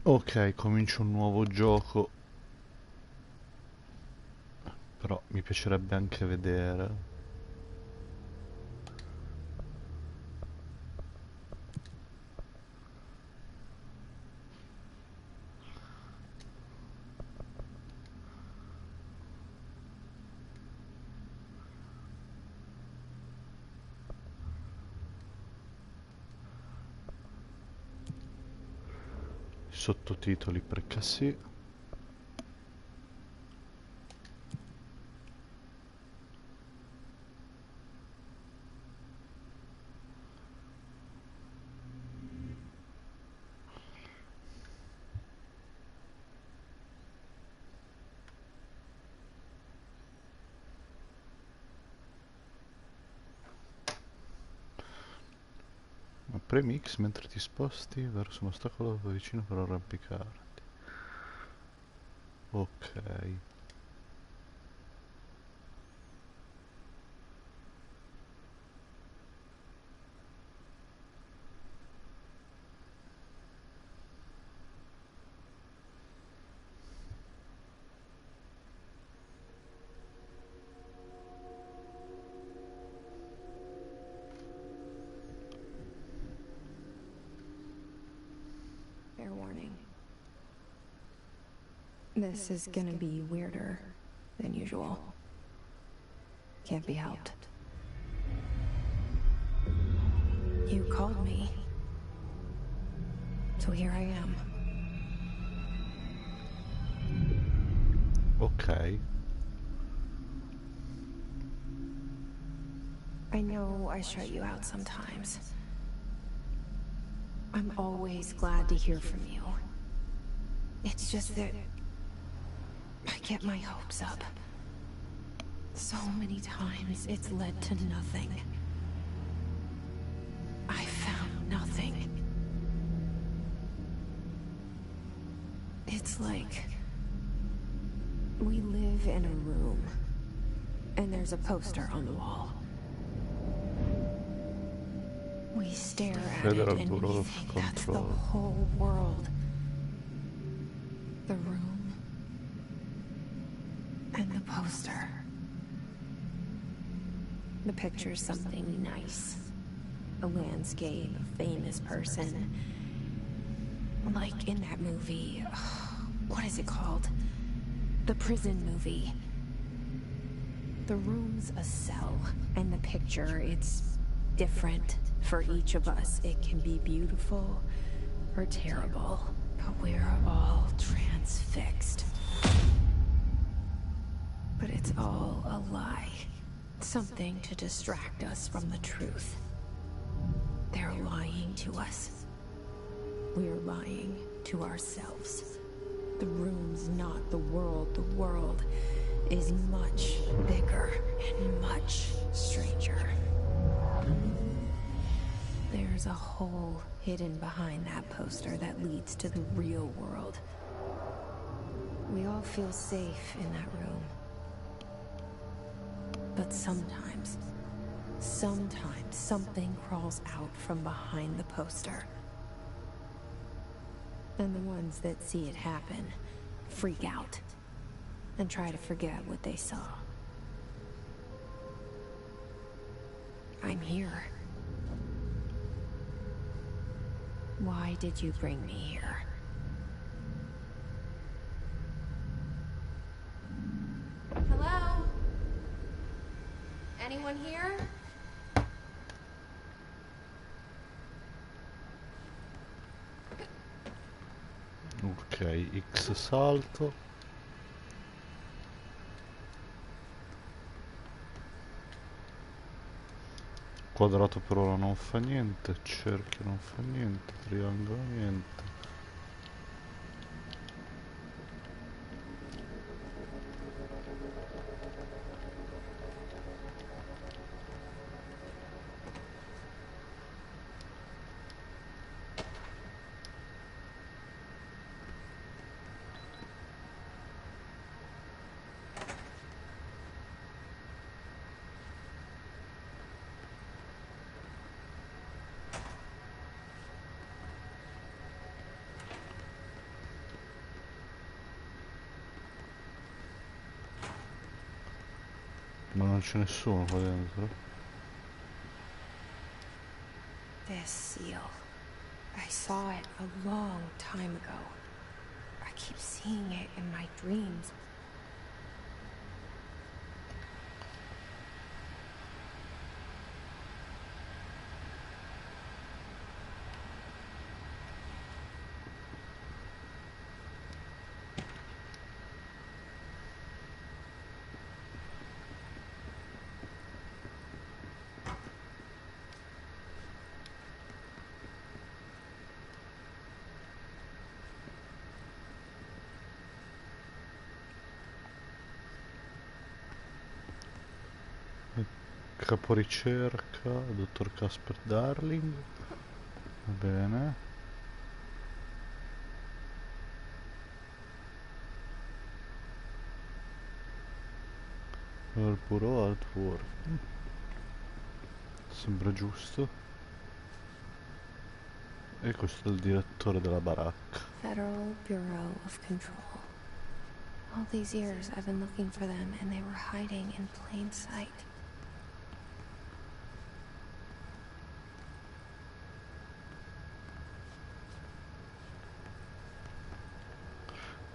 Ok, comincio un nuovo gioco, però mi piacerebbe anche vedere. Sottotitoli perché sì. Premi X mentre ti sposti verso un ostacolo vicino per arrampicarti. Ok. Fair warning. This is gonna be weirder than usual. Can't be helped. You called me. So here I am. Ok. I know I shut you out sometimes. I'm always glad to hear from you. It's just that I get my hopes up. So many times it's led to nothing. I found nothing. It's like we live in a room and there's a poster on the wall. We stare at it Federal and we Bureau of think that's the Control. whole world. The room and the poster. The picture's something nice. A landscape, a famous person. Like in that movie, what is it called? The prison movie. The room's a cell, and the picture, it's different for each of us. It can be beautiful or terrible, but we're all transfixed. But it's all a lie. Something to distract us from the truth. They're lying to us. We're lying to ourselves. The room's not the world. The world is much bigger and much stranger. There's a hole hidden behind that poster that leads to the real world. We all feel safe in that room. But sometimes something crawls out from behind the poster. And the ones that see it happen freak out and try to forget what they saw. I'm here. Why did you bring me here? Hello? Anyone here? Ok, X salto. Quadrato per ora non fa niente, cerchio non fa niente, triangolo niente. Ma non c'è nessuno qua dentro. This seal. I saw it a long time ago. I keep seeing it in my dreams. Caporicerca, dottor Casper Darling. Va bene. Il Bureau Artwork. Sembra giusto. E questo è il direttore della baracca. Federal Bureau of Control. All these years I've been looking for them and they were hiding in plain sight.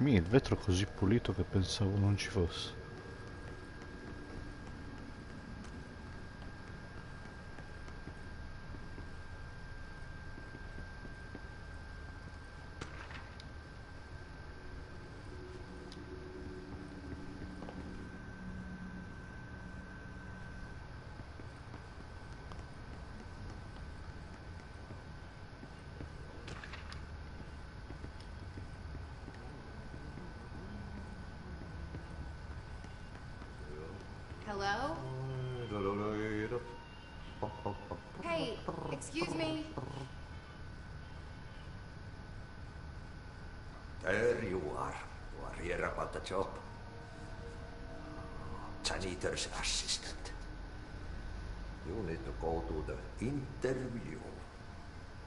Il vetro è così pulito che pensavo non ci fosse. Hello? Hey, excuse me. There you are. You are here about the job. Janitor's assistant. You need to go to the interview.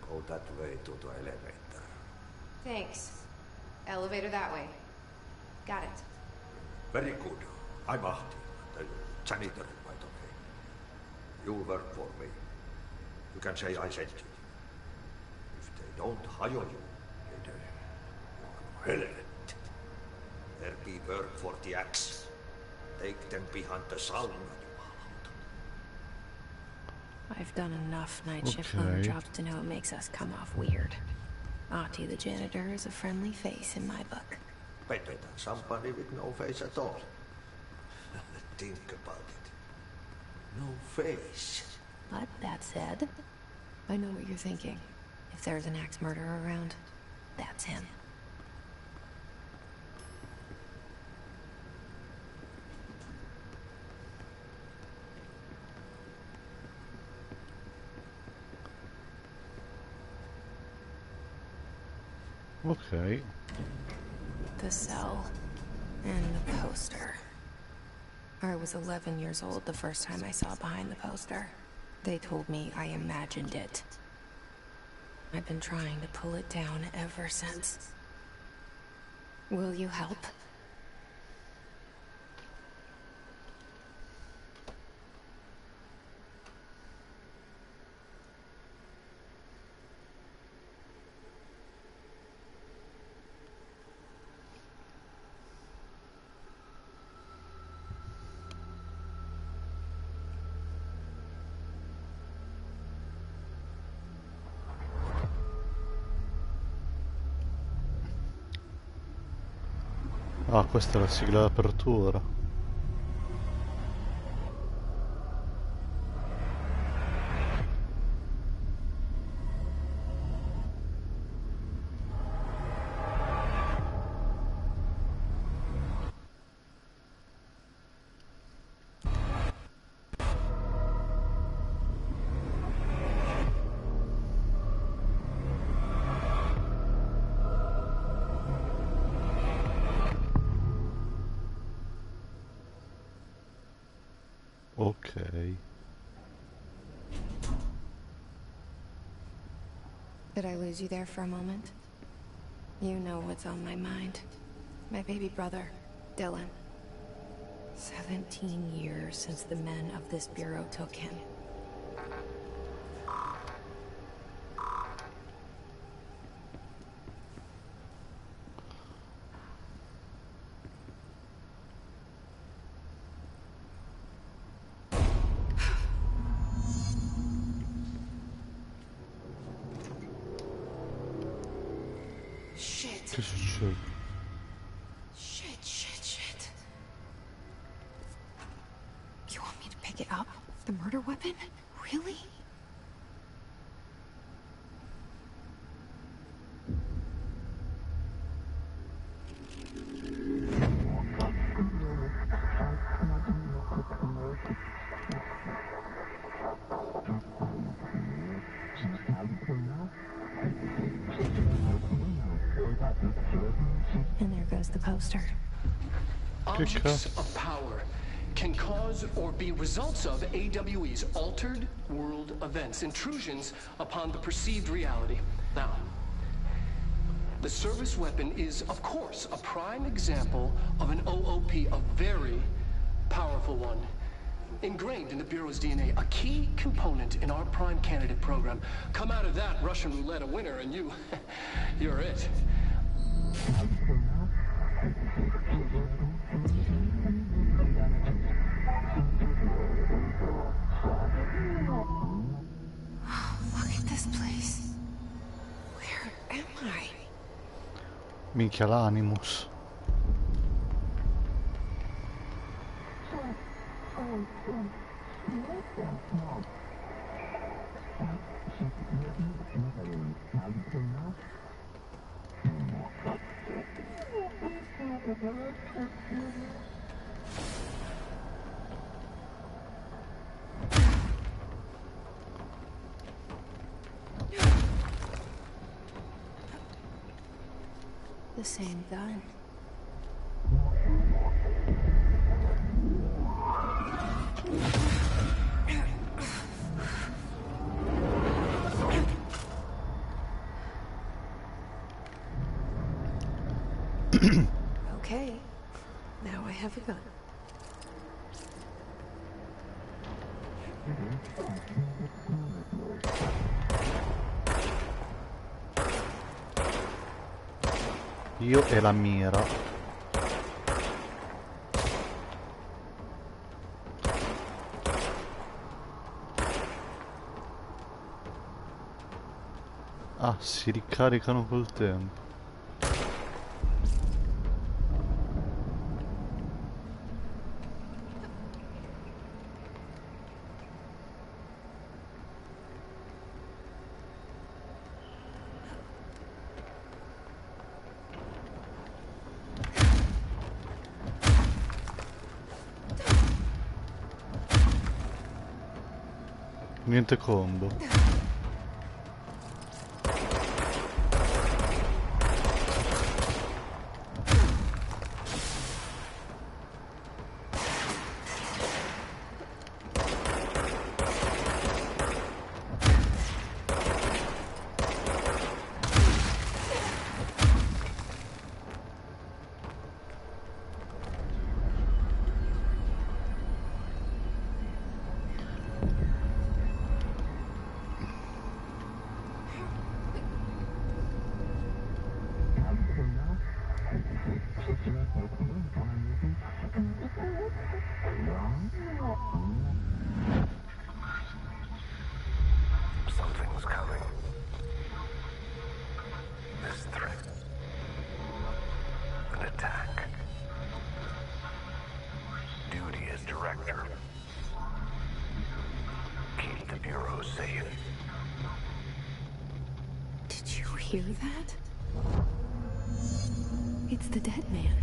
Go that way to the elevator. Thanks. Elevator that way. Got it. Very good. I'm Ahti, the janitor, by the way. You'll work for me. You can say I sent you. If they don't hire you, then you are relevant. There be work for the axe. Take them behind the sauna, Jumalauta. I've done enough night shift loaner jobs to know it makes us come off weird. Ahti the janitor is a friendly face in my book. Better than somebody with no face at all. Think about it. No face. But that said, I know what you're thinking. If there's an axe murderer around, that's him. Ok. The cell and the poster. I was 11 years old the first time I saw behind the poster. They told me I imagined it. I've been trying to pull it down ever since. Will you help? Ah, questa è la sigla d'apertura. Ok. Did I lose you there for a moment? You know what's on my mind. My baby brother, Dylan. 17 years since the men of this bureau took him. Che succede? Shit. You want me to pick it up? The murder weapon? Really? And there goes the poster. Objects of power can cause or be results of AWE's altered world events, intrusions upon the perceived reality. Now, the service weapon is, of course, a prime example of an OOP, a very powerful one. Ingrained in the Bureau's DNA, a key component in our prime candidate program. Come out of that Russian roulette a winner and you're it. Look at this place. Where am I? Minchia, l'Animus. The same gun. Okay, now I have a gun. Io e la mira. Ah, si ricaricano col tempo. Niente combo. Something's coming. This threat. An attack. Duty as director. Keep the Bureau safe. Did you hear that? It's the dead man.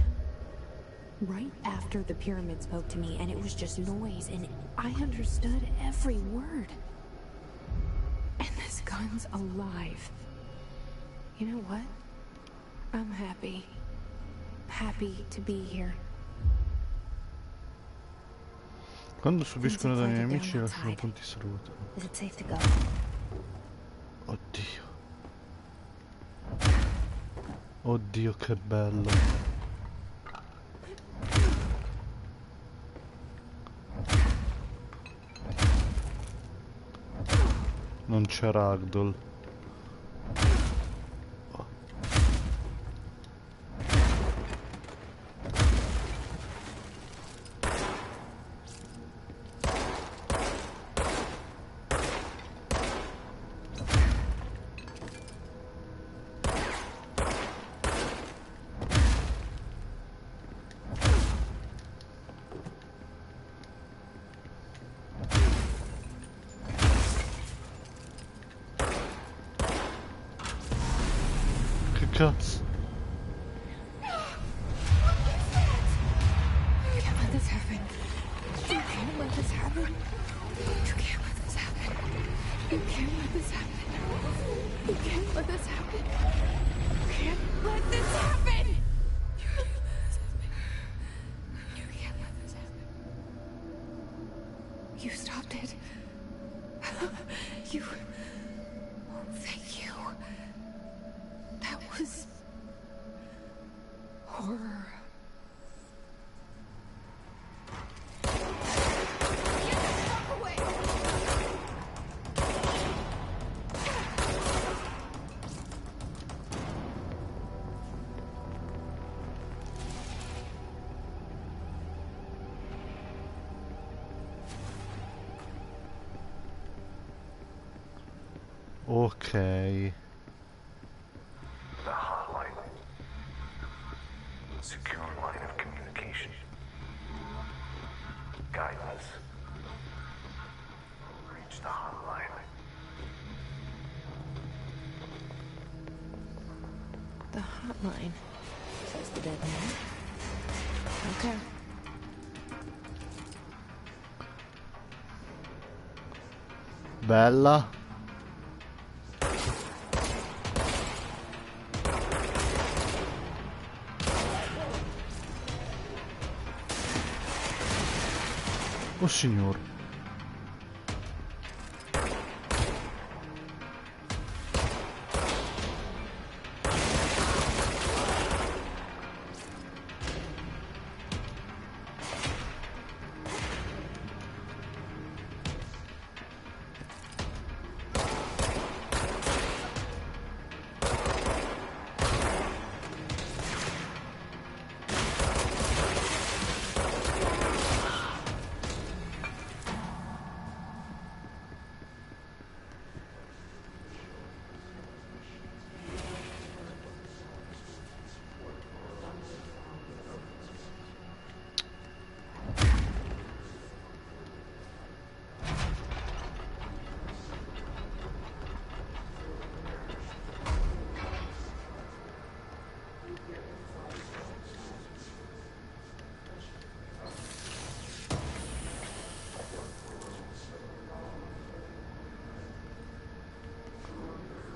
Right after the pyramid spoke to me, and it was just noise, and I understood every word. And this gun's alive. You know what? I'm happy. Happy to be here. Quando subiscono danni ai nemici lasciano punti salute. Is it safe to go? Oddio. Oddio, che bello. Non c'è ragdoll. Cazzo. You can't let this happen. You can't let this happen. You can't let this happen. You can't let this happen. You can't let this happen. You can't let this happen. You can't let this happen. You stopped it. You... Oh, thank you. That was... horror. Ok. The hotline. Secure line of communication. Guidance. Reach the hotline. The hotline, says the dead man. Okay. Bella. Oh signore.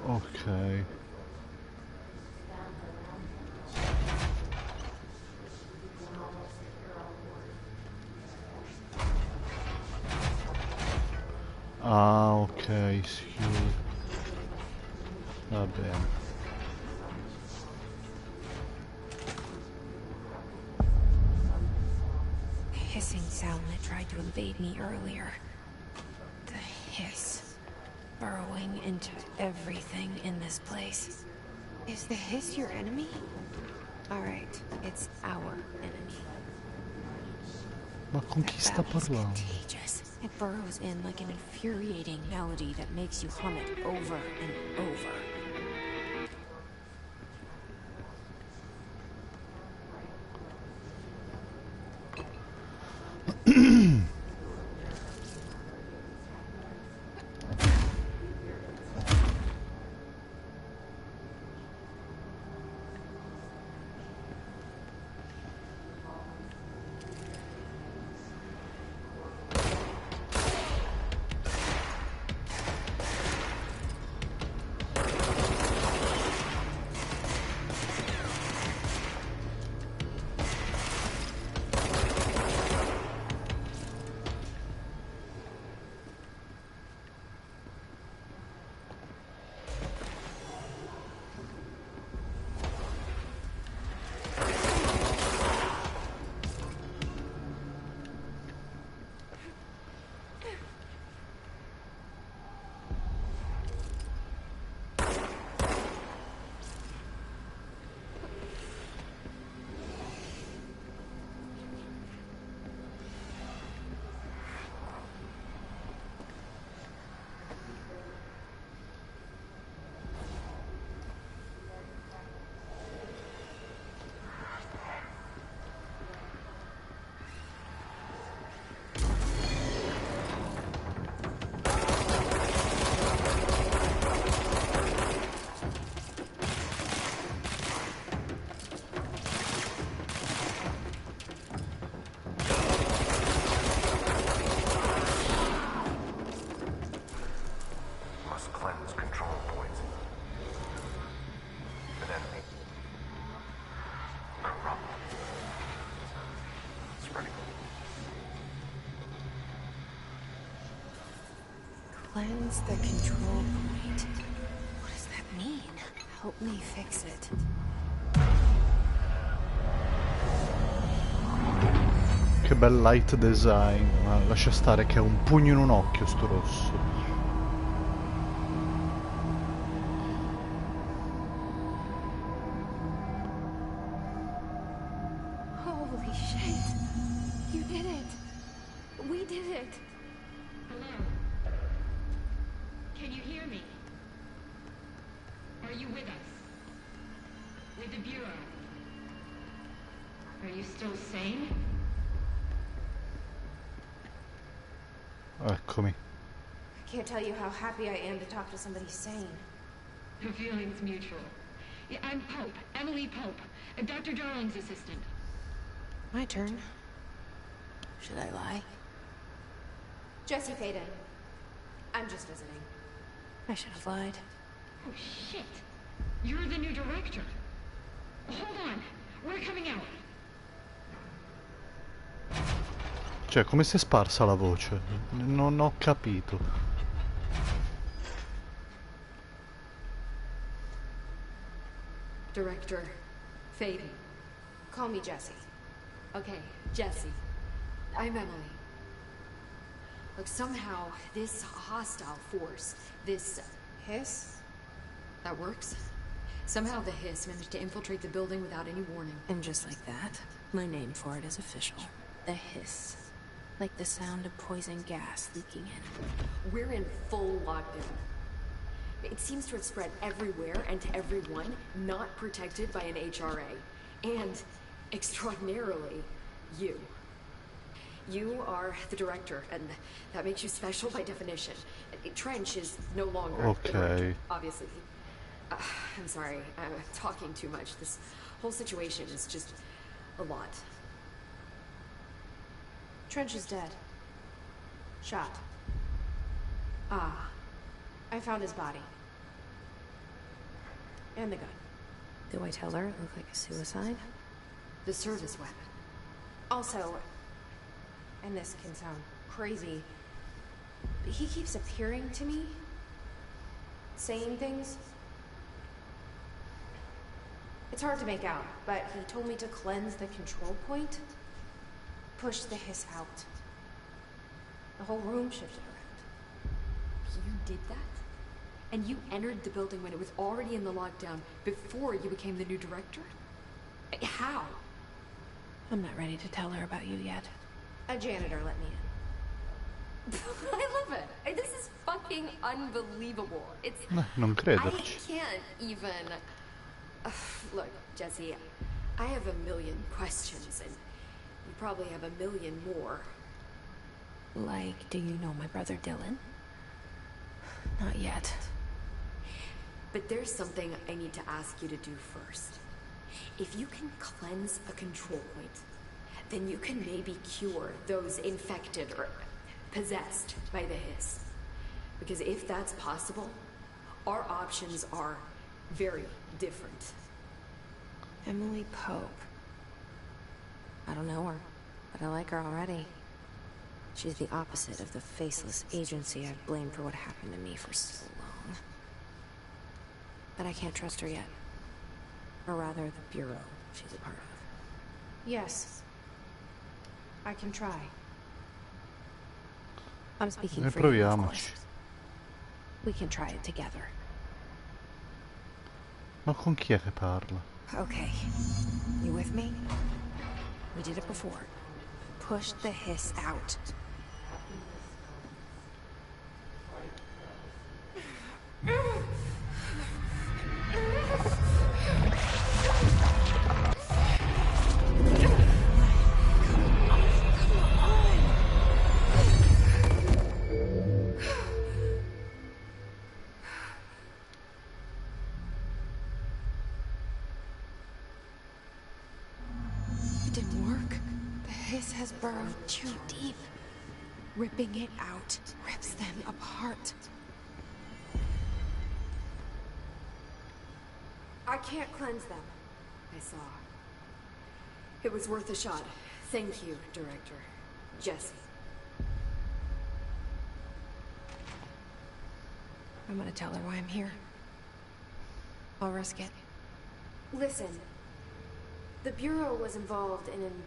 Ok. Ah, ok, sì. Va bene. The hissing sound that tried to invade me earlier. The hiss. Burrowing into everything in this place. Is the hiss your enemy? Alright, it's our enemy. Ma con chi sta That was parlando? contagious. It burrows in like an infuriating melody that makes you hum it over and over. Cleanse the control point. What does that mean? Help me fix it. Che bel light design, ma lascia stare che è un pugno in un occhio sto rosso. Holy shit! You did it! We did it! Hello? Can you hear me? Are you with us? With the Bureau? Are you still sane? Eccomi. I can't tell you how happy I am to talk to somebody sane. The feeling's mutual. Yeah, I'm Pope, Emily Pope, Dr. Darling's assistant. My turn. Should I lie? Jesse Faden. I'm just visiting. I should have lied. Oh, shit. You're the new director. Hold on. We're coming out. Cioè, come si è sparsa la voce? Non ho capito. Director Faden. Call me Jesse. Okay, Jesse. I'm Emily. Look, somehow this hostile force, this Hiss? that works. Somehow the hiss managed to infiltrate the building without any warning. And just like that, my name for it is official. The hiss. Like the sound of poison gas leaking in. We're in full lockdown. It seems to have spread everywhere and to everyone not protected by an HRA. And, extraordinarily, you. You are the director, and that makes you special by definition. Trench is no longer the director, obviously. I'm sorry, I'm talking too much. This whole situation is just a lot. Trench is dead. Shot. Ah, I found his body. And the gun. Do I tell her it looked like a suicide? the service weapon. Also, and this can sound crazy, but he keeps appearing to me, saying things. It's hard to make out, but he told me to cleanse the control point, push the hiss out. The whole room shifted around. You did that? And you entered the building when it was already in the lockdown before you became the new director? How? I'm not ready to tell her about you yet. A janitor let me in. I love it. This is fucking unbelievable. It's... Non I crederci. can't even... Look, Jesse, I have a million questions, and you probably have a million more. Like, do you know my brother Dylan? Not yet. But there's something I need to ask you to do first. If you can cleanse a control point, then you can maybe cure those infected or possessed by the hiss. Because if that's possible, our options are very different. Emily Pope. I don't know her, but I like her already. She's the opposite of the faceless agency I've blamed for what happened to me for so long. But I can't trust her yet. Or rather, the Bureau she's a part of. Yes. I can try. I'm speaking E for you, of proviamoci. course. We can try it together. Ma con chi è che parla? Okay. You with me? We did it before. Push the hiss out. It didn't work. The hiss has burrowed too deep. Ripping it out rips them apart. I can't cleanse them. I saw. It was worth a shot. Thank you, Director. Jesse. I'm gonna tell her why I'm here. I'll risk it. Listen, the Bureau was involved in an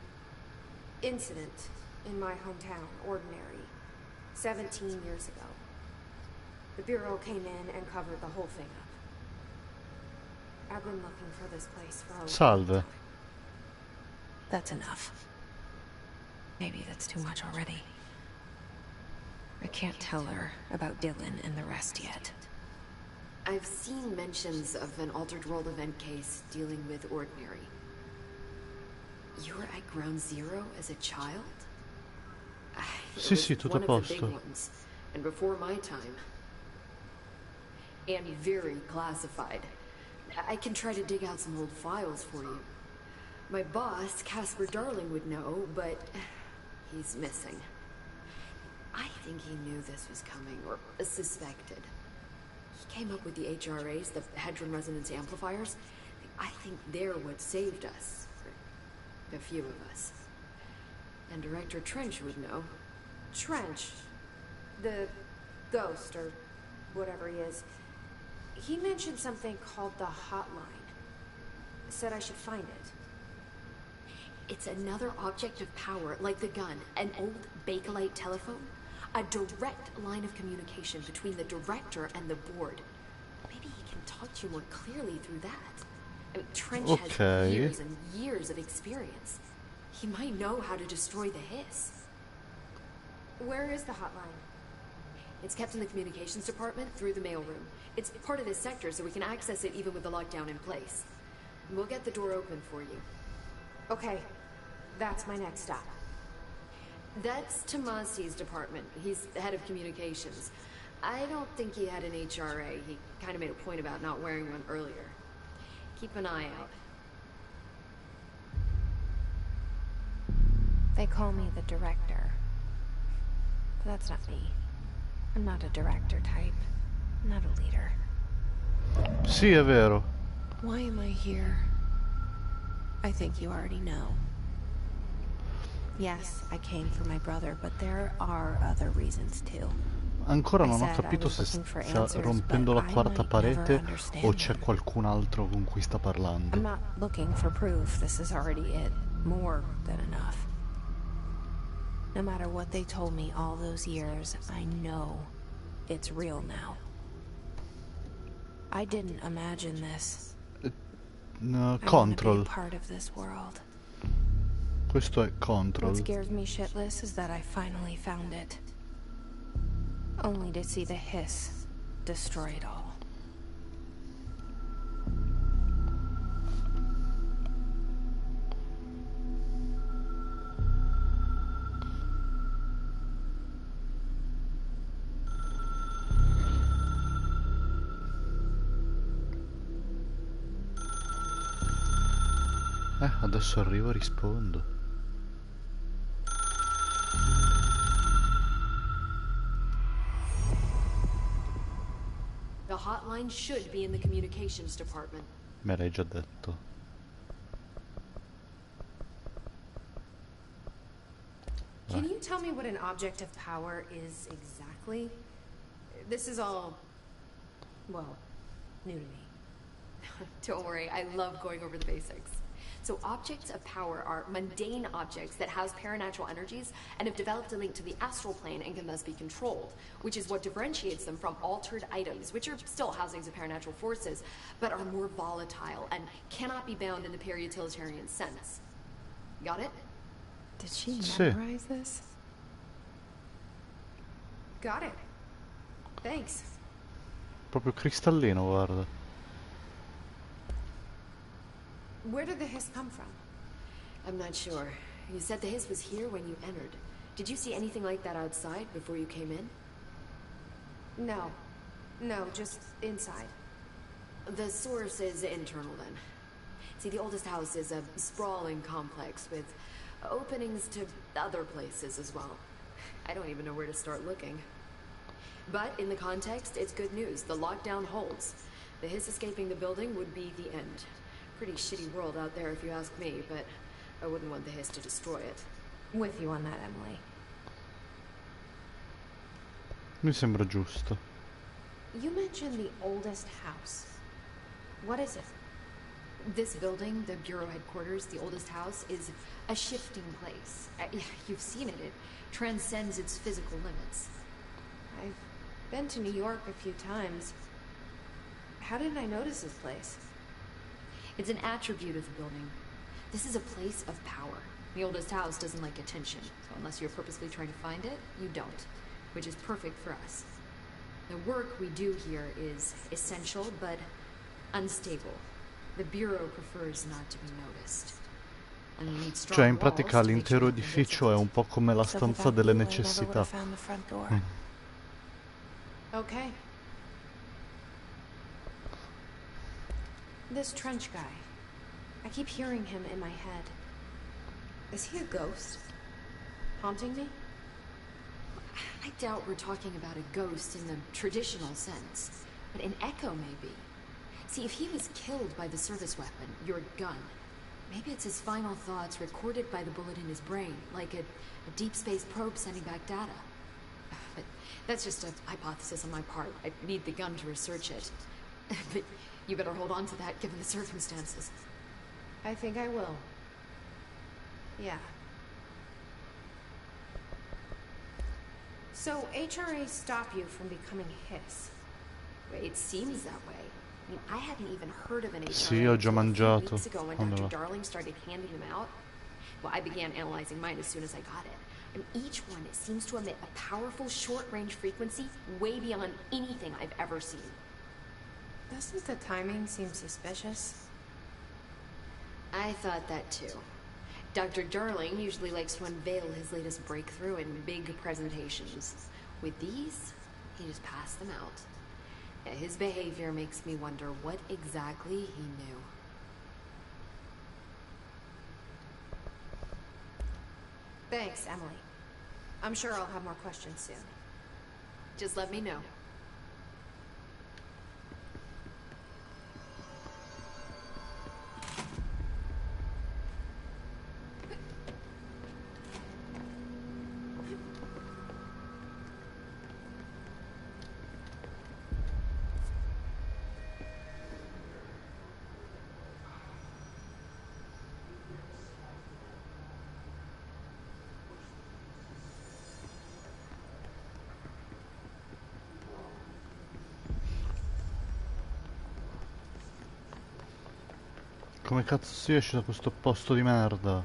incident in my hometown, Ordinary, 17 years ago. The Bureau came in and covered the whole thing up. I've been looking for this place for a long Salve. time. That's enough. Maybe that's too much already. I can't tell her about Dylan and the rest yet. I've seen mentions of an altered world event case dealing with Ordinary. You were at Ground Zero as a child? Sì, sì, tutto a one of the big posto. ones, and before my time. And very classified. I can try to dig out some old files for you. My boss, Casper Darling, would know, but he's missing. I think he knew this was coming, or suspected. He came up with the HRAs, the Hadron Resonance Amplifiers. I think they're what saved us. A few of us. And Director Trench would know. Trench, the ghost, or whatever he is, he mentioned something called the hotline. Said I should find it. It's another object of power, like the gun, an old Bakelite telephone. A direct line of communication between the director and the board. Maybe he can talk to you more clearly through that. I mean, Trench has years and years of experience. He might know how to destroy the hiss. Where is the hotline? It's kept in the communications department through the mailroom. It's part of this sector, so we can access it even with the lockdown in place. We'll get the door open for you. Okay, that's my next stop. That's Tomasi's department. He's the head of communications. I don't think he had an HRA. He kind of made a point about not wearing one earlier. Keep an eye out. They call me the director. But that's not me. I'm not a director type. I'm not a leader. Sì, è vero. Why am I here? I think you already know. Yes, I came for my brother, but there are other reasons too. Ancora non ho capito se stia rompendo la quarta parete o c'è qualcun altro con cui sta parlando. I'm not looking for proof. This is already it. More than enough. No matter what they told me all those years, I know it's real now. I didn't imagine this. Control. Part of this world. Questo è Control. What scares me shitless is that I finally found it. Only to see the hiss destroy it all. Adesso arrivo e rispondo. The hotline should be in the communications department. Me l'hai già detto. Can you tell me what an object of power is exactly? This is all, well, new to me. Don't worry, I love going over the basics. So objects of power are mundane objects that house paranatural energies and have developed a link to the astral plane and can thus be controlled, which is what differentiates them from altered items, which are still housings of paranatural forces, but are more volatile and cannot be bound in the peri-utilitarian sense. Got it? Did she memorize this? Got it. Thanks. Proprio cristallino, guarda. Where did the hiss come from? I'm not sure. You said the hiss was here when you entered. Did you see anything like that outside before you came in? No. No, just inside. The source is internal then. See, the oldest house is a sprawling complex with openings to other places as well. I don't even know where to start looking. But in the context, it's good news. The lockdown holds. The hiss escaping the building would be the end. Pretty shitty world out there if you ask me, but I wouldn't want the hiss to destroy it. With you on that, Emily. Mi sembra giusto. You mentioned the oldest house. What is it? This building, the Bureau headquarters, the oldest house, is a shifting place. You've seen it. It transcends its physical limits. I've been to New York a few times. How didn't I notice this place? It's an attribute of the building. This is a place of power. The oldest house doesn't like attention, so unless you're purposely trying to find it, you don't, which is perfect for us. The work we do here is essential, but unstable. The Bureau prefers not to be noticed. And we need strong Cioè, in walls pratica to make l'intero sure nothing gets edificio è out. un po' come la So stanza without delle you, I never would necessità. have found the front door. Okay. This trench guy. I keep hearing him in my head. Is he a ghost? Haunting me? I doubt we're talking about a ghost in the traditional sense, but an echo maybe. See, if he was killed by the service weapon, your gun, maybe it's his final thoughts recorded by the bullet in his brain, like a deep space probe sending back data. But that's just a hypothesis on my part. I need the gun to research it. But you better hold on to that given the circumstances. I think I will. Yeah. So, HRA stop you from becoming his? It seems that way. I mean, I hadn't even heard of an HRA Sì, ho già until a few mangiato. weeks ago when Allora. Dr. Darling started handing them out. Well, I began analyzing mine as soon as I got it. And each one seems to emit a powerful short-range frequency way beyond anything I've ever seen. Doesn't the timing seem suspicious? I thought that too. Dr. Darling usually likes to unveil his latest breakthrough in big presentations. With these, he just passed them out. His behavior makes me wonder what exactly he knew. Thanks, Emily. I'm sure I'll have more questions soon. Just let me know. Come cazzo si esce da questo posto di merda?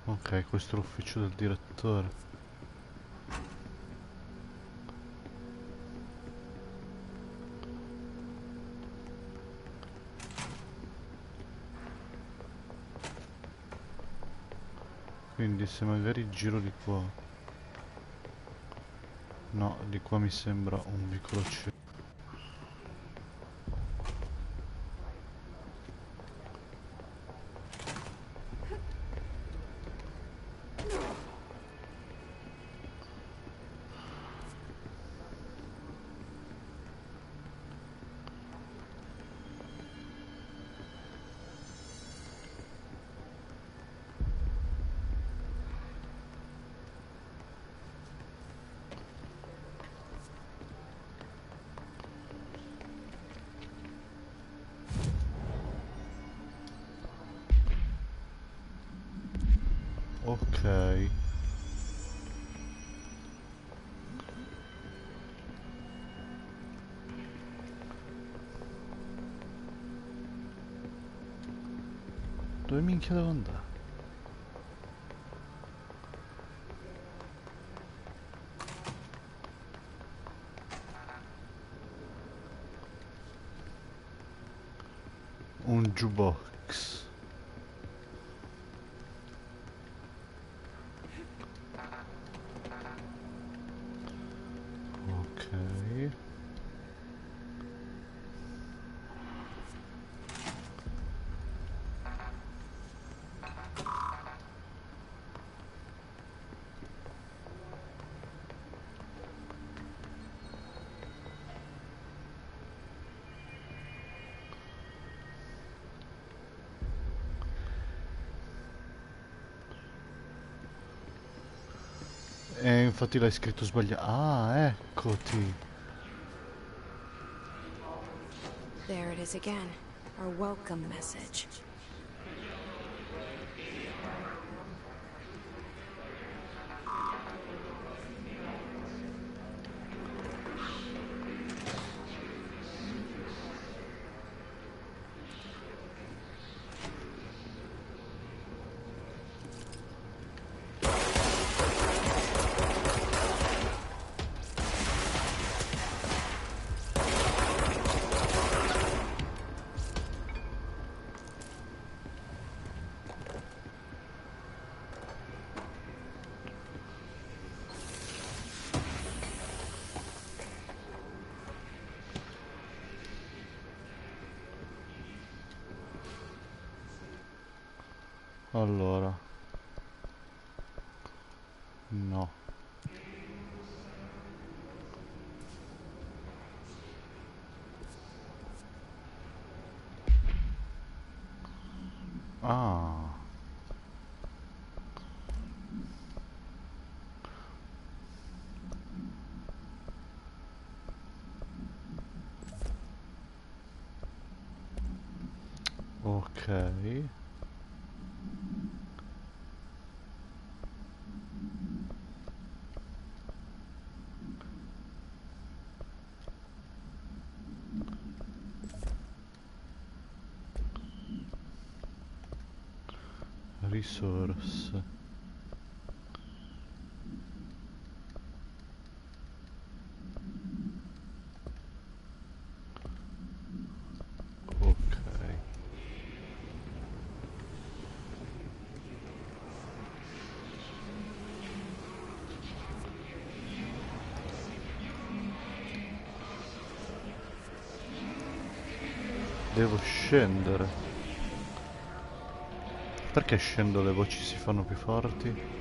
Ok, questo è l'ufficio del direttore. Quindi se magari giro di qua. No, di qua mi sembra un vicolo cielo. Ok. Dove minchia devo andare? Un jukebox. Ok. infatti l'hai scritto sbagliato. Ah, eccoti. There it is again. Our welcome message. Allora. No. Ah. Ok. Resource. Ok. Devo scendere. Perché scendo le voci si fanno più forti?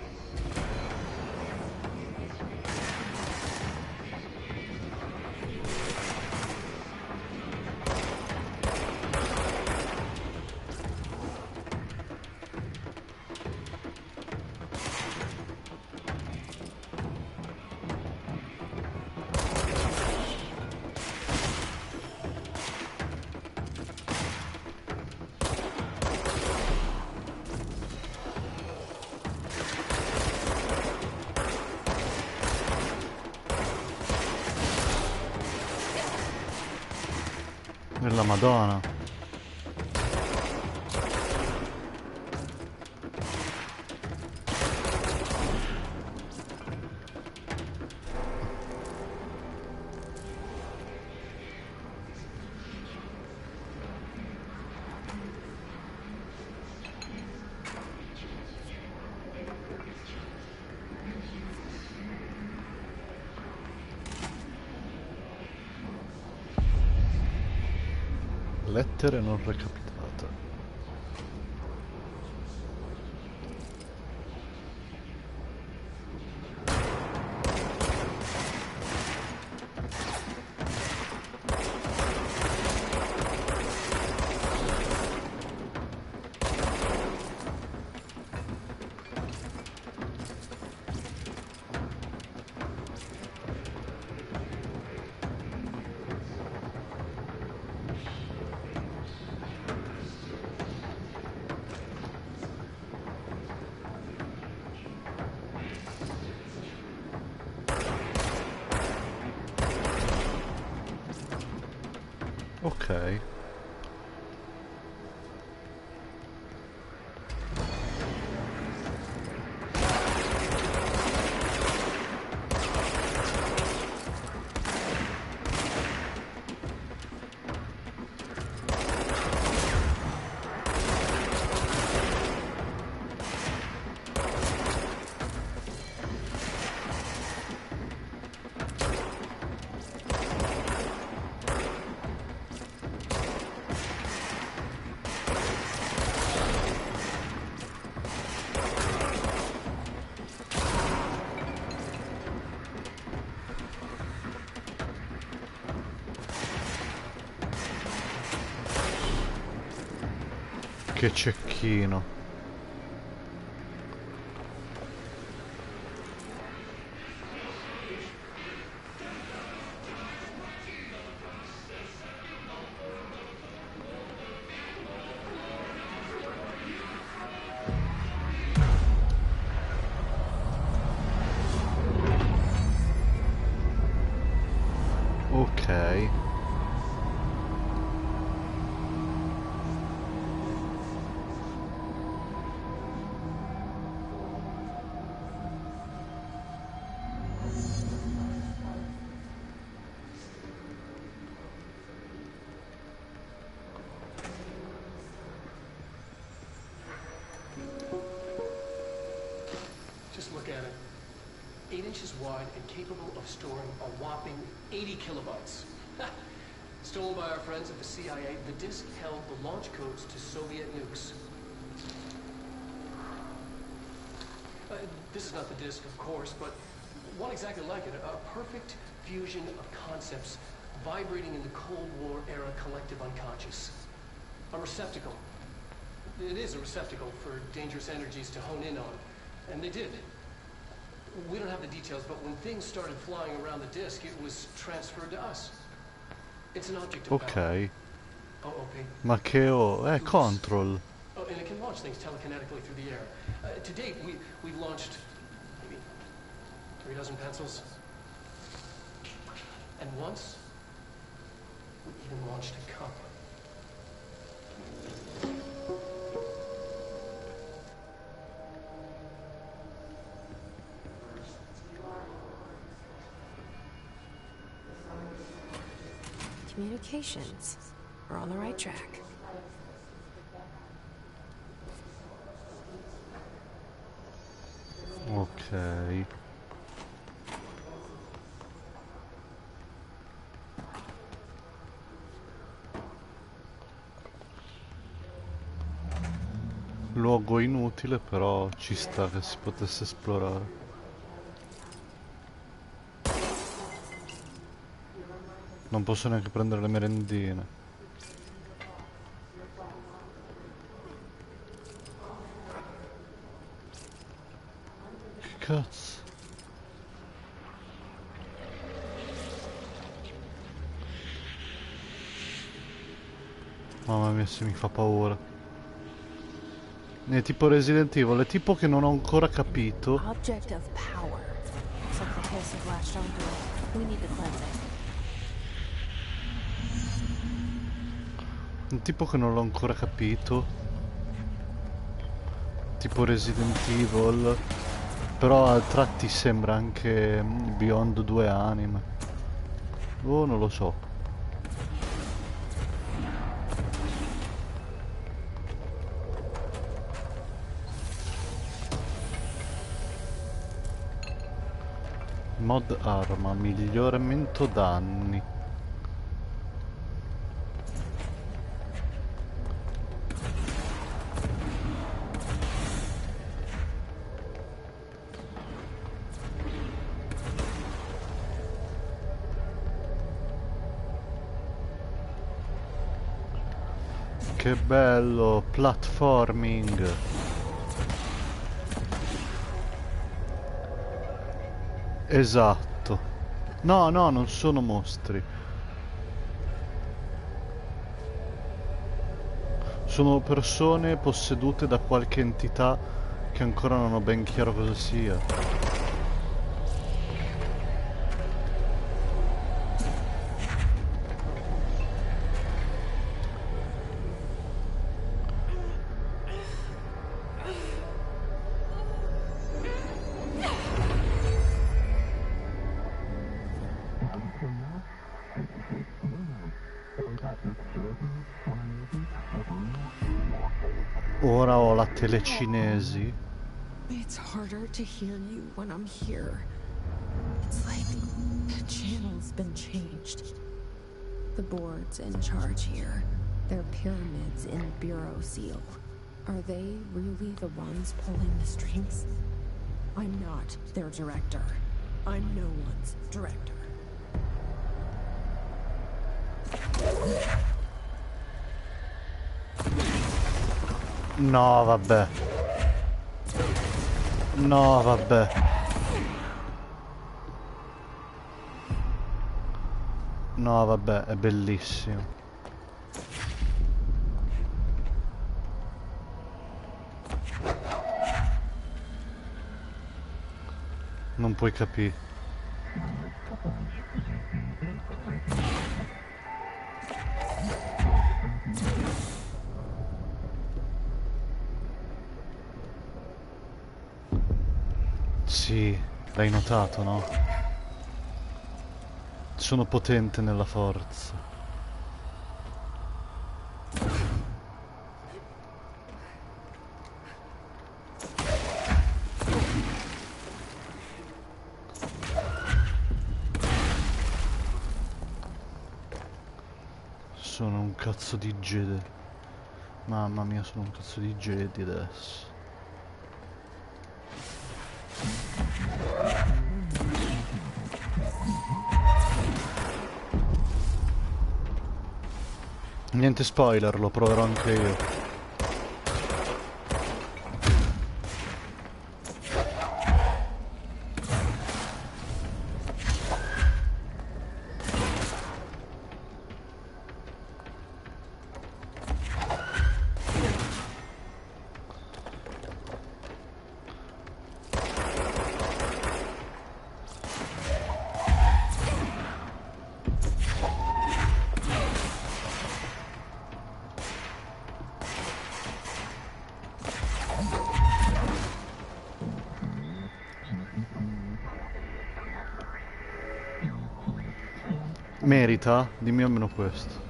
Nella Madonna. Lettere non recapitate. Ok. Che cecchino. Ok. Just look at it. 8 inches wide and capable of storing a whopping 80 kilobytes. Stolen by our friends at the CIA, the disk held the launch codes to Soviet nukes. This is not the disk, of course, but one exactly like it. A perfect fusion of concepts vibrating in the Cold War era collective unconscious. A receptacle. It is a receptacle for dangerous energies to hone in on. And they did. We don't have the details, but when things started flying around the disk, it was transferred to us. It's an object of power. OOP. Ma che control. Oh, and it can launch things telekinetically through the air. To date, we've launched maybe 3 dozen pencils. And once, we even launched a cup. Communications. We're on the right track. Ok. Luogo inutile, però ci sta che si potesse esplorare. Non posso neanche prendere le merendine. Che cazzo? Mamma mia, se mi fa paura. È tipo Resident Evil, è tipo che non ho ancora capito. Object of power. Looks like the pulse has latched onto it. We need to cleanse it. Un tipo che non l'ho ancora capito. Tipo Resident Evil. Però a tratti sembra anche Beyond 2 anime. Oh, non lo so. Mod arma, miglioramento danni. Che bello, platforming. Esatto. No, no, non sono mostri. Sono persone possedute da qualche entità che ancora non ho ben chiaro cosa sia. Ora ho la telecinesi. It's harder to hear you when I'm here. It's like the channel's been changed. The board's in charge here. They're pyramids in Bureau seal. Are they really the ones pulling the strings? I'm not their director. I'm no one's director. No, vabbè. No, vabbè. No, vabbè, è bellissimo. Non puoi capire. Sì, l'hai notato, no? Sono potente nella forza. Sono un cazzo di Jedi. Mamma mia, sono un cazzo di Jedi adesso. Niente spoiler, lo proverò anche io. Merita? Dimmi almeno questo.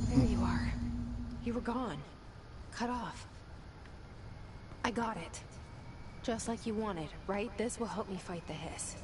There you are. You were gone. Cut off. I got it. Just like you wanted, right? This will help me fight the hiss.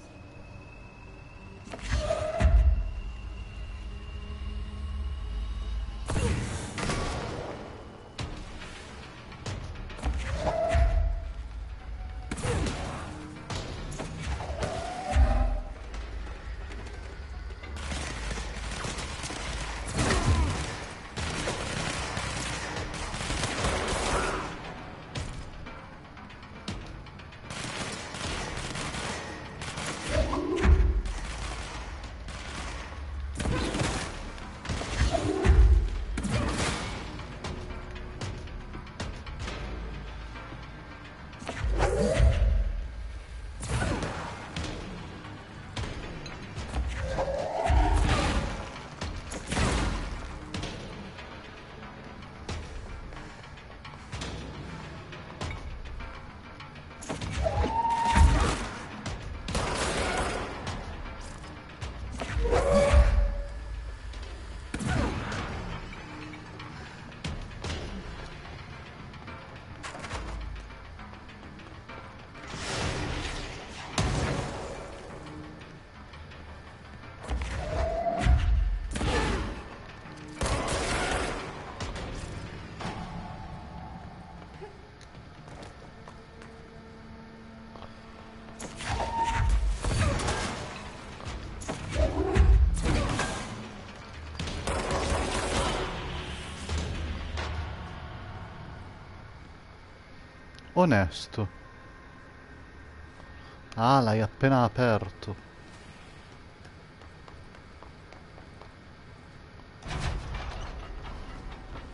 Onesto. Ah, l'hai appena aperto.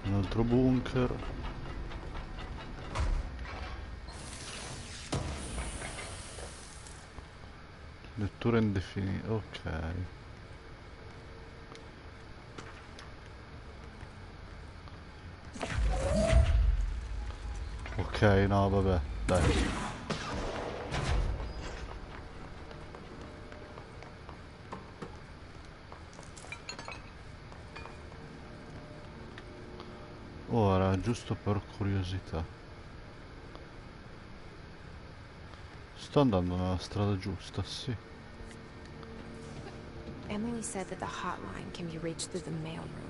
Un altro bunker. Lettura indefinita. Ok. Ok, no, vabbè, dai. Ora, giusto per curiosità. Sto andando nella strada giusta, sì. Emily said that the hotline can be reached through the mailroom.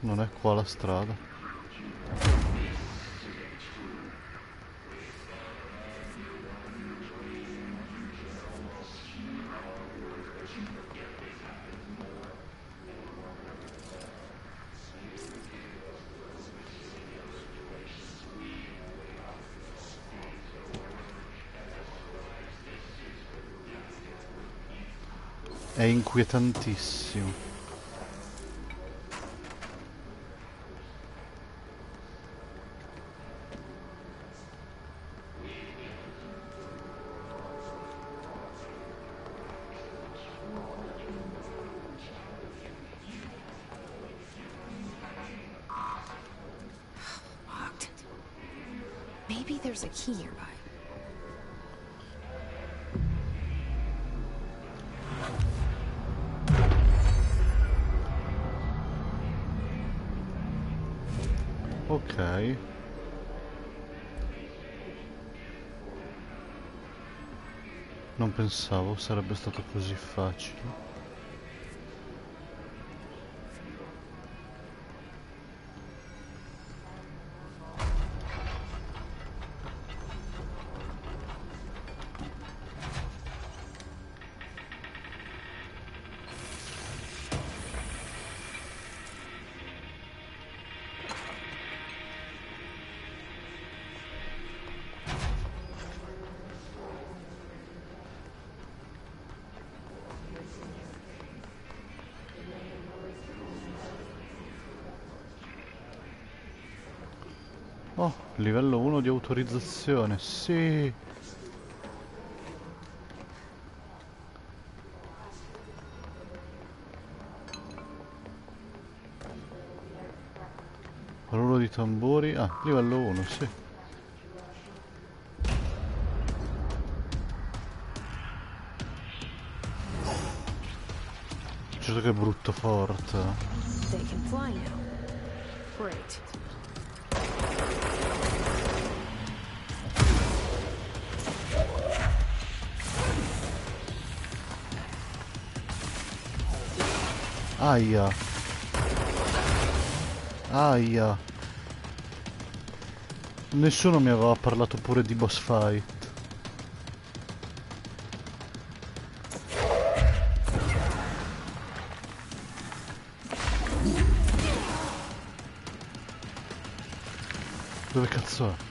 Non è qua la strada. È inquietantissimo. Locked. Maybe there's a key nearby. Ok. Non pensavo sarebbe stato così facile. Oh, livello 1 di autorizzazione, sì. Rullo di tamburi, ah, livello 1, sì. Certo che è brutto forte. They can fly now. Great. Aia. Aia. Nessuno mi aveva parlato pure di boss fight. Dove cazzo è?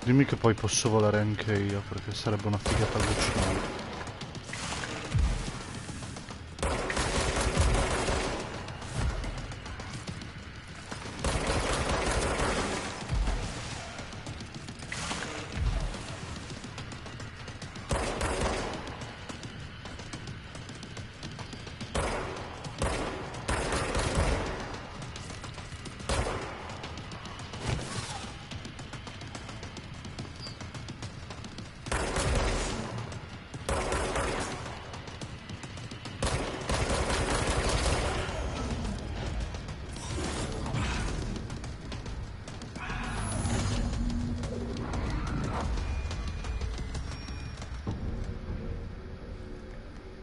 Dimmi che poi posso volare anche io, perché sarebbe una figata allucinante.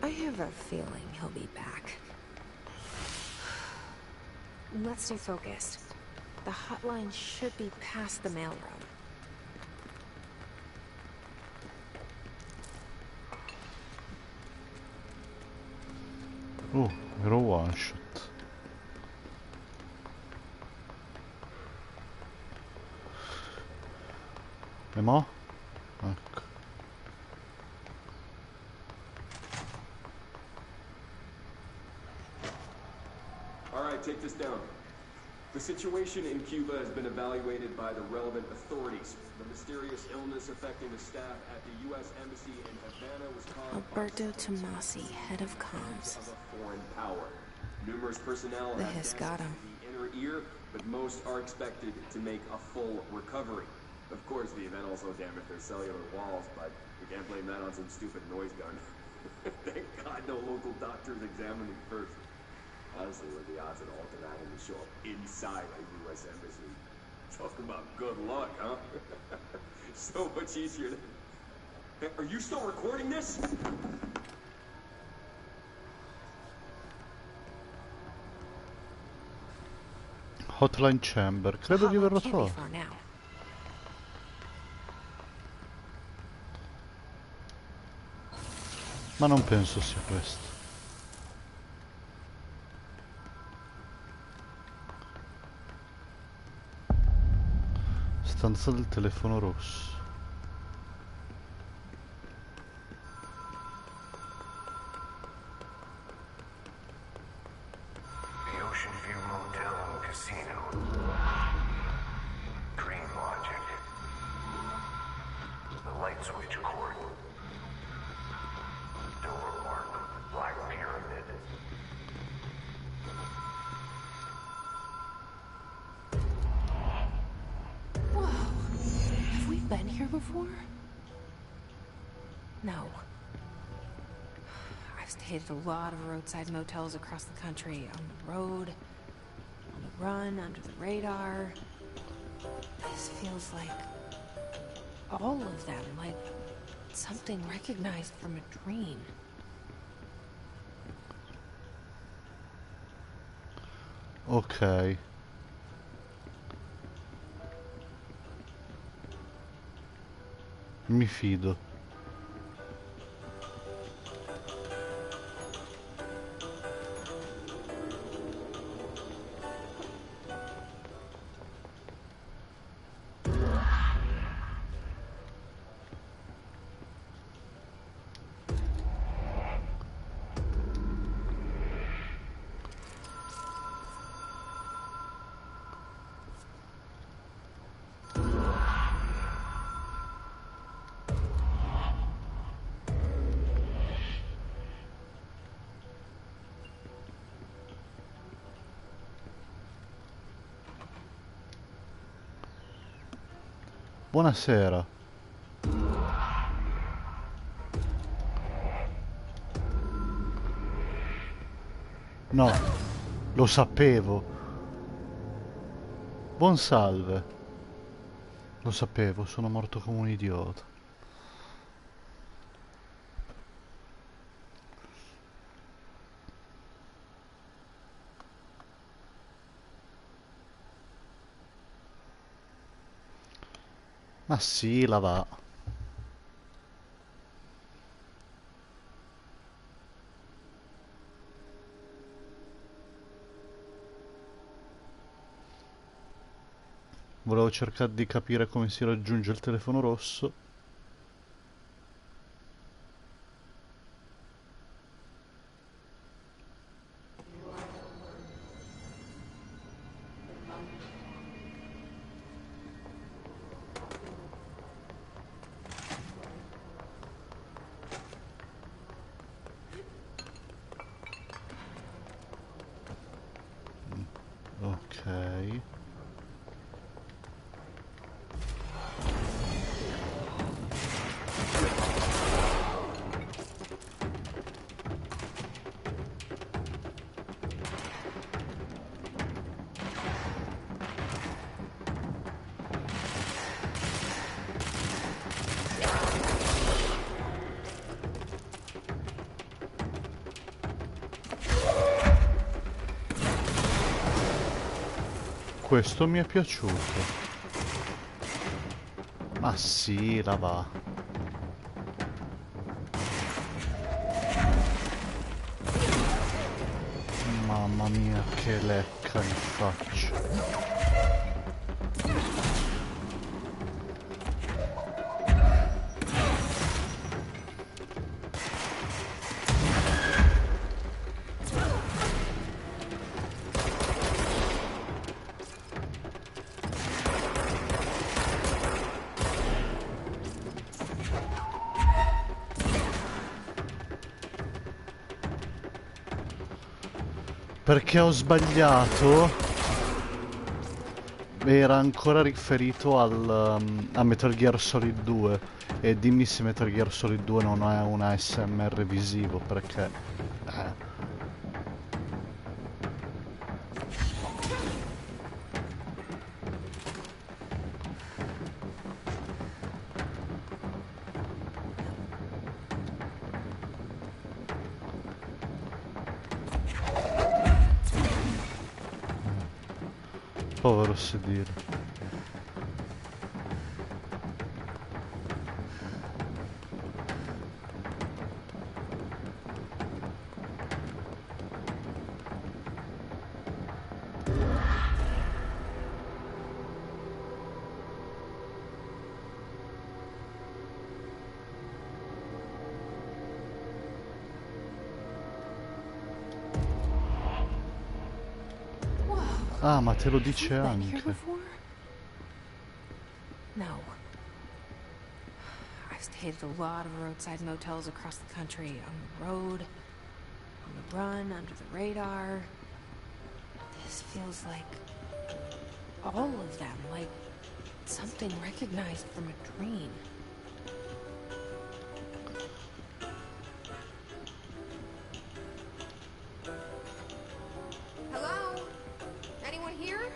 I have a feeling he'll be back. Let's stay focused. The hotline should be past the mailroom. Ero one shot. E mo? Ecco. Alright, take this down. The situation in Cuba has been evaluated by the relevant authorities. The mysterious illness affecting the staff at the U.S. Embassy in Havana was caused Alberto by Tomasi, head of comms. of a foreign power. Numerous personnel The have hiss damage got to him. the inner ear, but most are expected to make a full recovery. Of course, the event also damaged their cellular walls, but you can't blame that on some stupid noise gun. Thank God no local doctors examined him first. Honestly, what are the odds that all of that will show up inside a U.S. embassy? Talk about good luck, huh? So much easier than... Hey, are you still recording this? Hotline Chamber, credo di averlo Can't be trovato. far now. Ma non penso sia questo. Stanza del telefono rosso. The Ocean View Motel and Casino. Dream logic. The light switch cord. Door mark. Black pyramid. Whoa. Have we been here before? No. I've stayed at a lot of roadside motels across the country. On the road, on the run, under the radar. This feels like all of them, like something recognized from a dream. Ok. Mi fido. Buonasera. No, lo sapevo. Buon salve. Lo sapevo, sono morto come un idiota. Ma sì, la va. Volevo cercare di capire come si raggiunge il telefono rosso. Ok. Questo mi è piaciuto. Ma sì, la va. Mamma mia, che lecca in faccia. Perché ho sbagliato. Era ancora riferito a Metal Gear Solid 2. E dimmi se Metal Gear Solid 2 non è un ASMR visivo, perché... Povero sedile. Ah, ma te lo dice anche. No. I've stayed at a lot of roadside motels across the country, on the road, on the run, under the radar. This feels like all of them, like something recognized from a dream. Hello? Anyone here?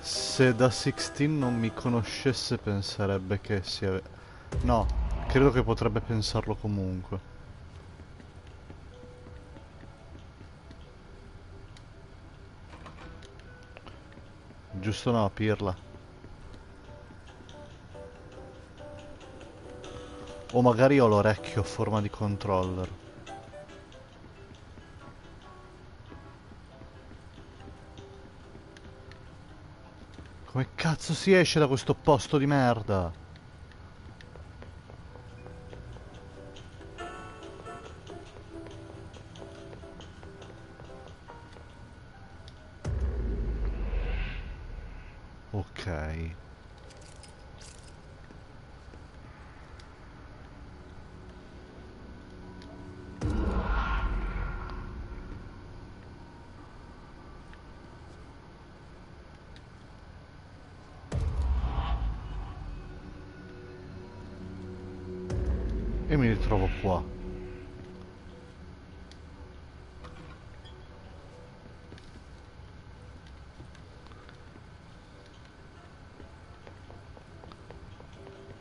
Se da 16 non mi conoscesse penserebbe che sia... No, credo che potrebbe pensarlo comunque. Giusto no, pirla. O magari ho l'orecchio a forma di controller. Come cazzo si esce da questo posto di merda? Ok. E mi ritrovo qua.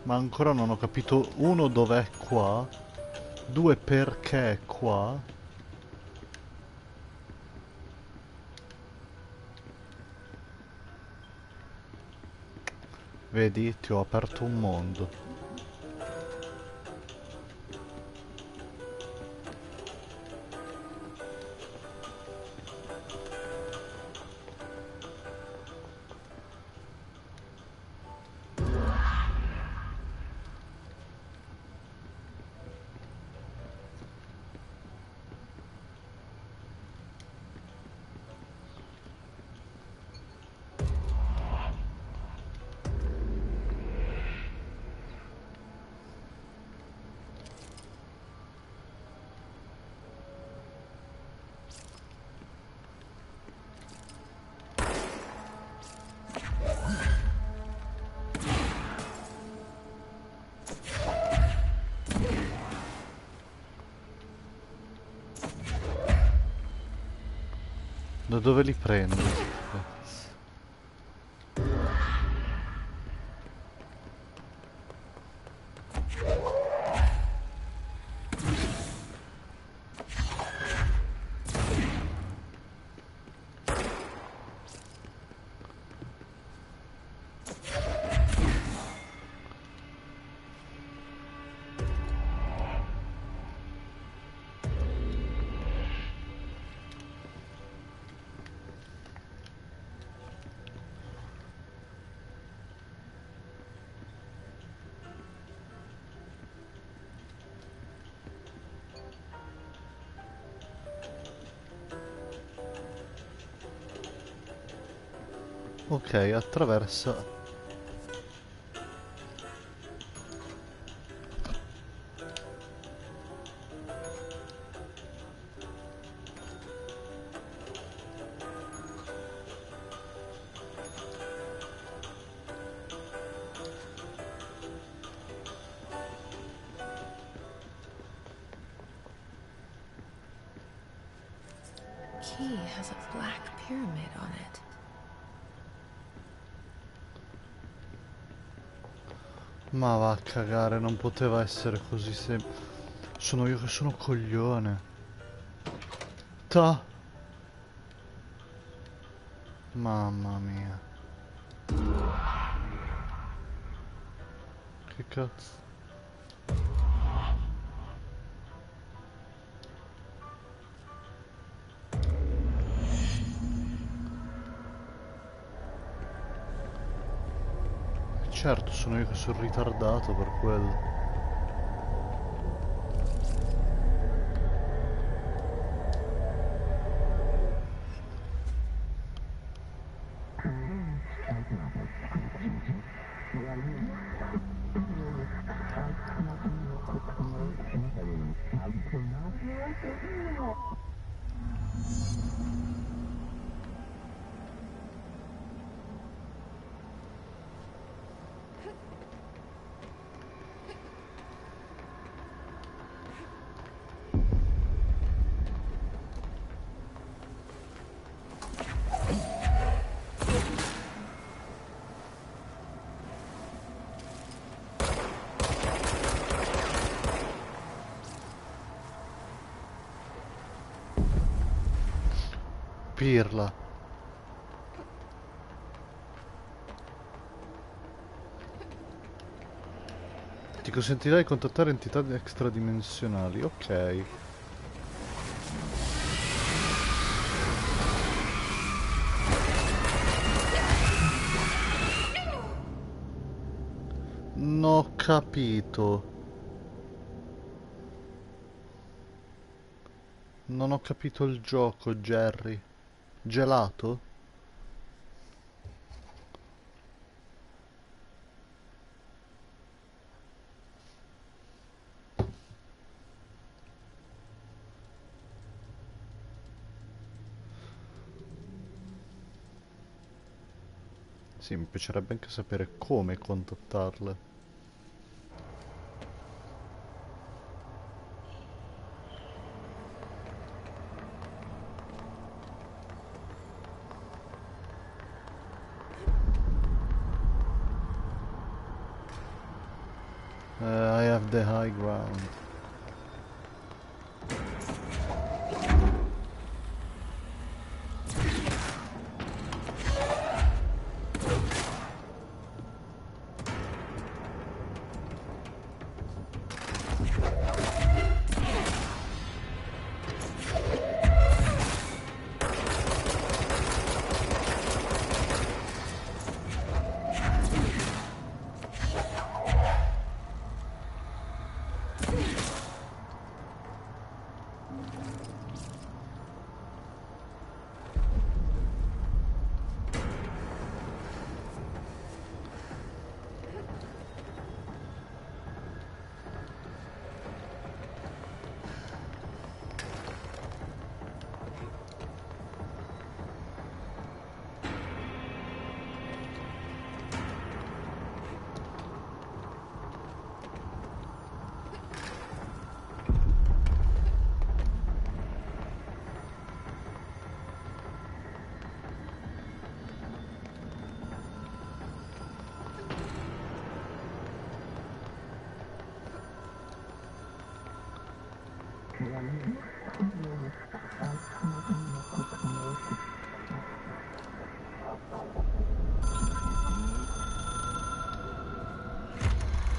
Ma ancora non ho capito, uno, dov'è qua, due, perché è qua. Vedi, ti ho aperto un mondo. Da dove li prendo? Ok, attraversa. Key has a black pyramid on it. Ma va a cagare, non poteva essere così semplice. Sono io che sono coglione. Ta. Mamma mia. Che cazzo. Certo, sono io che sono ritardato per quello. Pirla. Ti consentirà di contattare entità extradimensionali. Ok. Non ho capito. Non ho capito il gioco, Jerry. Gelato? Sì, mi piacerebbe anche sapere come contattarle. I have the high ground.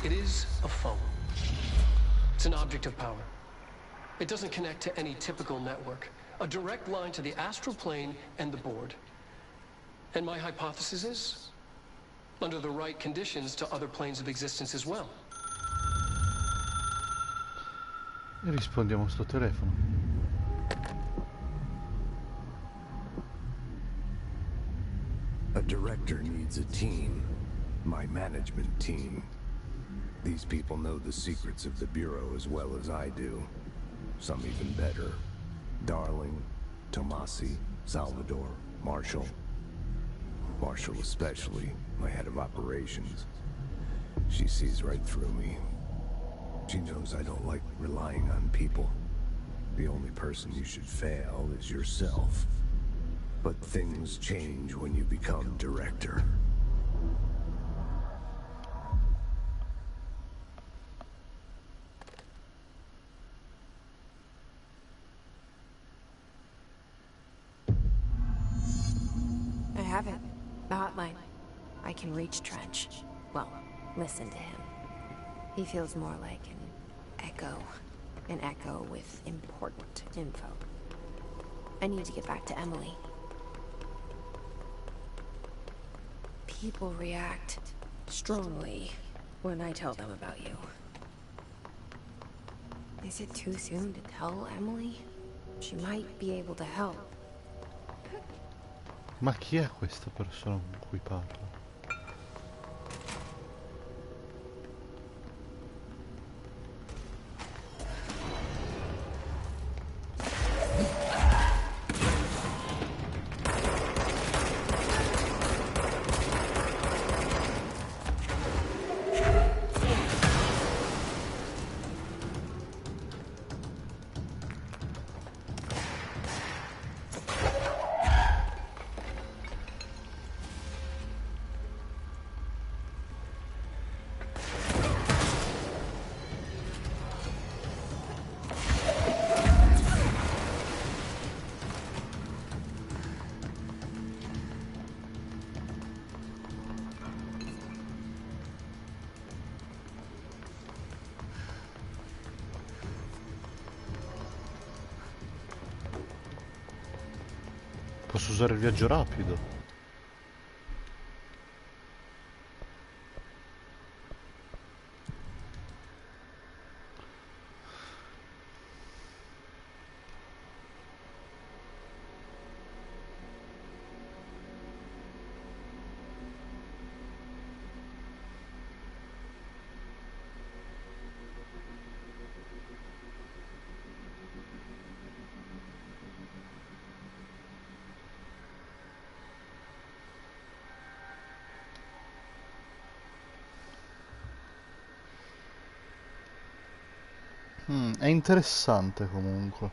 It is a phone. It's an object of power. It doesn't connect to any typical network. A direct line to the astral plane and the board. And my hypothesis is, under the right conditions, to other planes of existence as well. E rispondiamo a sto telefono. A director needs a team. My management team. These people know the secrets of the Bureau as well as I do. Some even better. Darling, Tomasi, Salvador, Marshall. Marshall especially, my head of operations. She sees right through me. She knows I don't like relying on people. The only person you should fail is yourself. But things change when you become director. I have it. The hotline. I can reach Trench. Well, listen to him. He feels more like an echo. An echo with important info. I need to get back to Emily. People react strongly when I tell them about you. Is it too soon to tell Emily? She might be able to help. Ma chi è questa persona con cui parlo? Posso usare il viaggio rapido? È interessante comunque.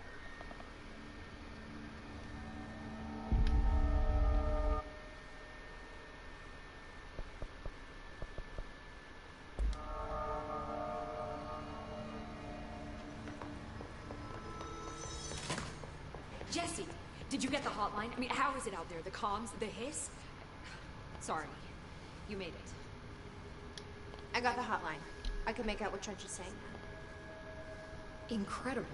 Jesse, did you get the hotline? I mean, how is it out there? The comms, the hiss? Sorry, you made it. I got the hotline. I can make out what Trench is saying now. Incredible.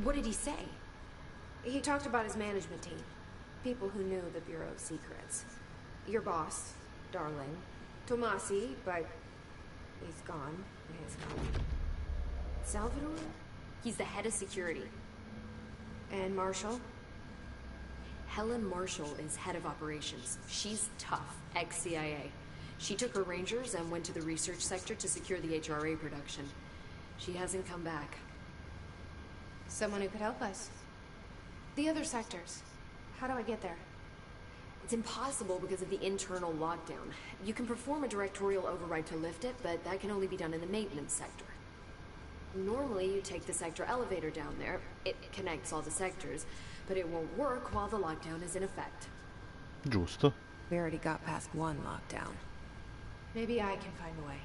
What did he say? He talked about his management team. People who knew the Bureau's secrets. Your boss, Darling. Tomasi, but he's gone. He's gone. Salvador? He's the head of security. And Marshall? Helen Marshall is head of operations. She's tough, ex-CIA. She took her Rangers and went to the research sector to secure the HRA production. She hasn't come back. Someone who could help us. The other sectors. How do I get there? It's impossible because of the internal lockdown. You can perform a directorial override to lift it, but that can only be done in the maintenance sector. Normally, you take the sector elevator down there. It connects all the sectors, but it won't work while the lockdown is in effect. Giusto. We already got past one lockdown. Maybe I can find a way.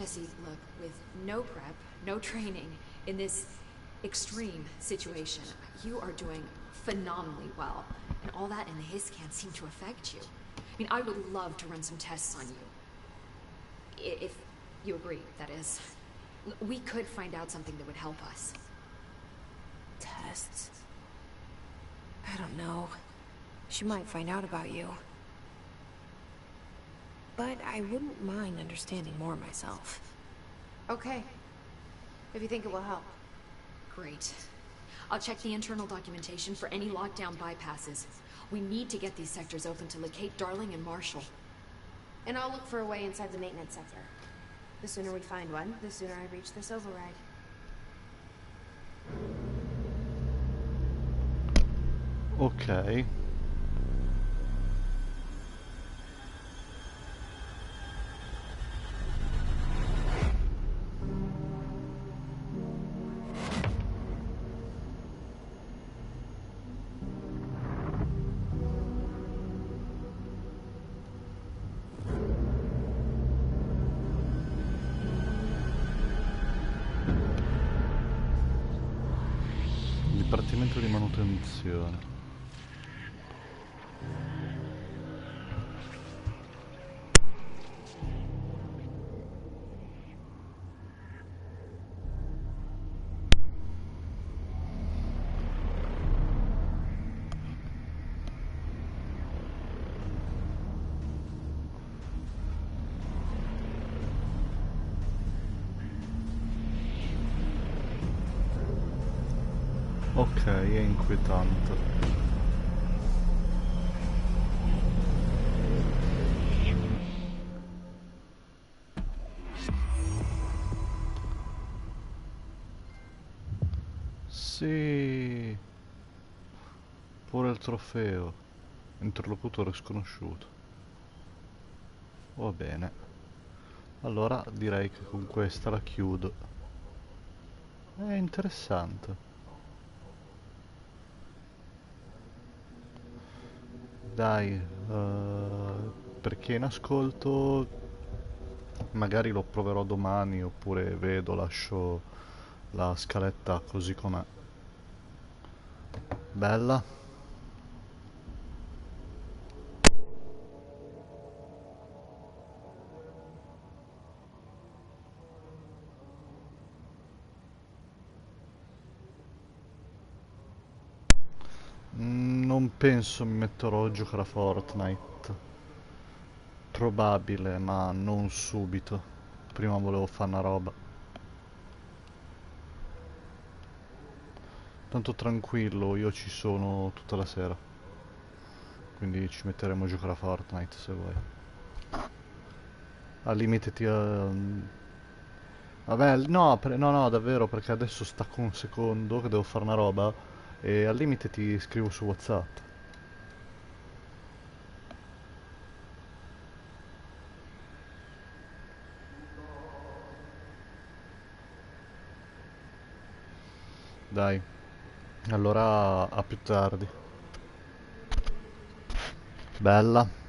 Jesse, look, with no prep, no training, in this extreme situation, you are doing phenomenally well. And all that in the hiss can't seem to affect you. I mean, I would love to run some tests on you. If you agree, that is. We could find out something that would help us. Tests? I don't know. She might find out about you. But I wouldn't mind understanding more myself. Okay. If you think it will help. Great. I'll check the internal documentation for any lockdown bypasses. We need to get these sectors open to locate Darling and Marshall. And I'll look for a way inside the maintenance sector. The sooner we find one, the sooner I reach this override. Ok. Dipartimento di manutenzione. Ok, è inquietante. Sì. Pure il trofeo. Interlocutore sconosciuto. Va bene. Allora direi che con questa la chiudo. È interessante. Dai, per chi è in ascolto, magari lo proverò domani oppure vedo, lascio la scaletta così com'è. Bella. Non penso mi metterò a giocare a Fortnite. Probabile, ma non subito. Prima volevo fare una roba. Tanto tranquillo, io ci sono tutta la sera. Quindi ci metteremo a giocare a Fortnite se vuoi. Al limite ti... Vabbè, no, no, davvero, perché adesso stacco un secondo che devo fare una roba e al limite ti scrivo su WhatsApp. Dai, allora a più tardi. Bella.